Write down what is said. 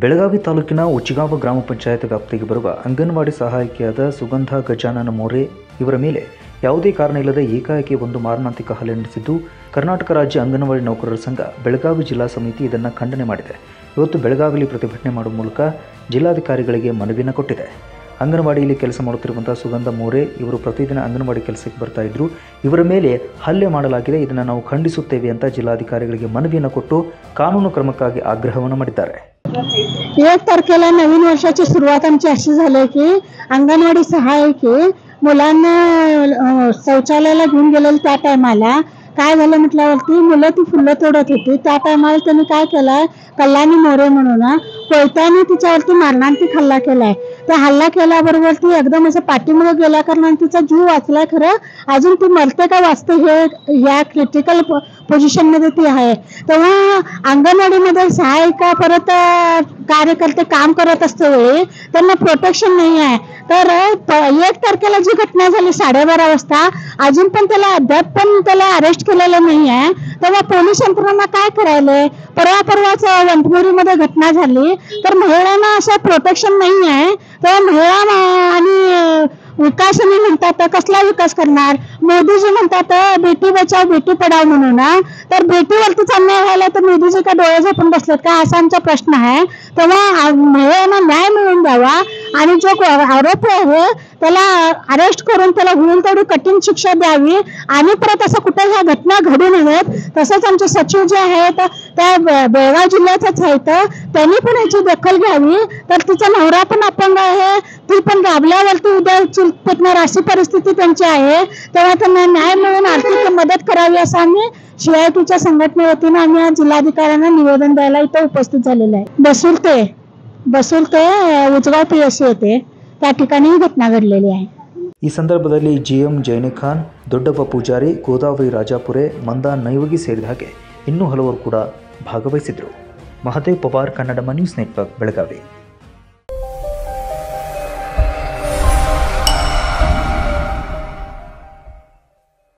ಬೆಳಗಾವಿ ತಾಲೂಕಿನ ಉಚ್ಚಿಗಾಂವ ಗ್ರಾಮ ಪಂಚಾಯತ್ ವ್ಯಾಪ್ತಿಗೆ ಬರುವ ಅಂಗನವಾಡಿ ಸಹಾಯಕಿಯಾದ ಸುಗಂಧ ಗಜಾನನ ಮೋರೆ ಇವರ ಮೇಲೆ ಯಾವುದೇ ಕಾರಣ ಇಲ್ಲದೆ ಏಕಾಏಕಿ ಒಂದು ಮಾರಣಾಂತಿಕ ಹಲ್ಲೆ ನಡೆಸಿದ್ದು ಕರ್ನಾಟಕ ರಾಜ್ಯ ಅಂಗನವಾಡಿ ನೌಕರರ ಸಂಘ ಬೆಳಗಾವಿ ಜಿಲ್ಲಾ ಸಮಿತಿ ಇದನ್ನು ಖಂಡನೆ ಮಾಡಿದೆ. ಇವತ್ತು ಬೆಳಗಾವಿಯಲ್ಲಿ ಪ್ರತಿಭಟನೆ ಮಾಡುವ ಮೂಲಕ ಜಿಲ್ಲಾಧಿಕಾರಿಗಳಿಗೆ ಮನವಿಯನ್ನು ಕೊಟ್ಟಿದೆ. ಅಂಗನವಾಡಿಯಲ್ಲಿ ಕೆಲಸ ಮಾಡುತ್ತಿರುವಂಥ ಸುಗಂಧ ಮೋರೆ ಇವರು ಪ್ರತಿದಿನ ಅಂಗನವಾಡಿ ಕೆಲಸಕ್ಕೆ ಬರ್ತಾ ಇದ್ರು. ಇವರ ಮೇಲೆ ಹಲ್ಲೆ ಮಾಡಲಾಗಿದೆ, ಇದನ್ನು ನಾವು ಖಂಡಿಸುತ್ತೇವೆ ಅಂತ ಜಿಲ್ಲಾಧಿಕಾರಿಗಳಿಗೆ ಮನವಿಯನ್ನು ಕೊಟ್ಟು कानून क्रमांकागे आग्रहವನ್ನು ಮಾಡಿದ್ದಾರೆ. 1 तारखेला नवीन वर्षाची सुरुवात आमची अशी झाली की अंगणवाडी सहाय्यकी मुलांना शौचालयाला घेऊन गेलेले त्या टायमाला काय झालं म्हटल्यावरती मुलं ती फुलं तोडत होती. त्या टायमाला त्यांनी काय केलं, कल्याणी मोरे म्हणून कोयत्याने तिच्यावरती मारणांतिक हल्ला केलाय. त्या हल्ला केल्याबरोबर ती एकदम असं पाठीमुळे गेल्या कारणाने तिचा जीव वाचलाय. खरं अजून ती मरते का वाचते हे या क्रिटिकल पोझिशन मध्ये ती आहे. तेव्हा अंगणवाडीमध्ये सहायिका परत कार्यकर्ते काम करत असते वेळी त्यांना प्रोटेक्शन नाही आहे. तर 1 तारखेला जी घटना झाली 12:30 वाजता अजून पण त्याला अद्याप पण त्याला अरेस्ट केलेलं नाही आहे. तेव्हा पोलीस यंत्रणा काय करायले, परवाच वंटमुरीमध्ये घटना झाली तर महिलांना असं प्रोटेक्शन नाही आहे. तर महिला आणि विकास म्हणतात, कसला विकास करणार? मोदीजी म्हणतात बेटी बचाव बेटी पढाव म्हणून, तर बेटीवरतीच अन्याय व्हायला तर मोदीजी का डोळे झाकून बसलेत का असा आमचा प्रश्न आहे. तेव्हा महिलांना न्याय मिळवून द्यावा आणि जो आरोपी आहे त्याला अरेस्ट करून त्याला होईल तेवढी कठीण शिक्षा द्यावी आणि परत असं कुठे ह्या घटना घडू नयेत. तसंच आमचे सचिव जे आहेत त्या बेळगाव जिल्ह्याचाच आहेत, त्यांनी पण याची दखल घ्यावी. तर तिचा नवरा पण अपंग आहे, ती पण गाभल्यावरती उद्या चूल पेटणार अशी परिस्थिती त्यांची आहे. तेव्हा त्यांना न्याय मिळून आर्थिक मदत करावी असं आम्ही शिवायकीच्या संघटनेवतीने आम्ही आज जिल्हाधिकाऱ्यांना निवेदन द्यायला इथं उपस्थित झालेलं आहे. बसुलते उजगाव PSC येते त्या ठिकाणी ही घटना घडलेली आहे. ಈ ಸಂದರ್ಭದಲ್ಲಿ GM ಜೈನಿಖಾನ್, ದೊಡ್ಡಪ್ಪ ಪೂಜಾರಿ, ಗೋದಾವರಿ ರಾಜಾಪುರೆ, ಮಂದಾ ನೈವಗಿ ಸೇರಿದ ಹಾಗೆ ಇನ್ನೂ ಹಲವರು ಕೂಡ ಭಾಗವಹಿಸಿದರು. Mahadev Pawar, Kannada news network, Belagavi.